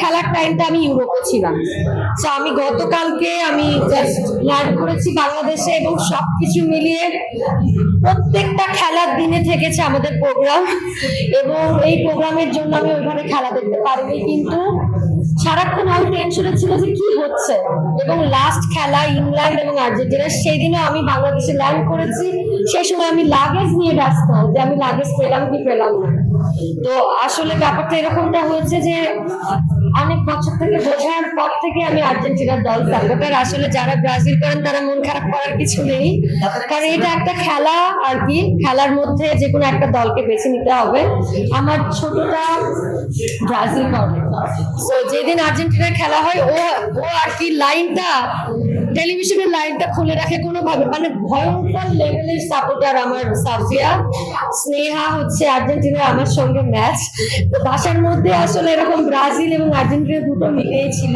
খেলার টাইমটা আমি ইউরোপে ছিলাম। তো আমি গতকালকে আমি জাস্ট ল্যান্ড করেছি বাংলাদেশে, এবং সবকিছু মিলিয়ে প্রত্যেকটা খেলার দিনে থেকেছে আমাদের প্রোগ্রাম, এবং এই প্রোগ্রামের জন্য আমি ওইভাবে খেলা দেখতে পারিনি, কিন্তু সারাক্ষণ আমি টেনশনে ছিল যে কি হচ্ছে। এবং লাস্ট খেলা ইংল্যান্ড এবং আর্জেন্টিনা, সেই দিনও আমি বাংলাদেশে ল্যান্ড করেছি, সেই সময় আমি লাগেজ নিয়ে ব্যস্ত যে আমি লাগেজ পেলাম কি পেলাম না। তো আসলে ব্যাপারটা এরকমটা হয়েছে যে অনেক বছর থেকে বোঝার পর থেকে আমি আর্জেন্টিনার দল সাপোর্টার। আসলে যারা ব্রাজিল করেন তারা মন খারাপ করার কিছু নেই, কারণ এটা একটা খেলা আর কি, খেলার মধ্যে যে কোনো একটা দলকে বেছে নিতে হবে। আমার ছোটটা ব্রাজিল করে, তো যেদিন আর্জেন্টিনার খেলা হয় ও ও আর কি লাইনটা, টেলিভিশনের লাইনটা খুলে রাখে কোনোভাবে, মানে ভয়ঙ্কর লেভেলের সাপোর্টার আমার সাফিয়া। স্নেহা হচ্ছে আর্জেন্টিনার আমার সঙ্গে ম্যাচ, তো বাসার মধ্যে আসলে এরকম ব্রাজিল এবং আর্জেন্টিনা দুটো মিলেই ছিল।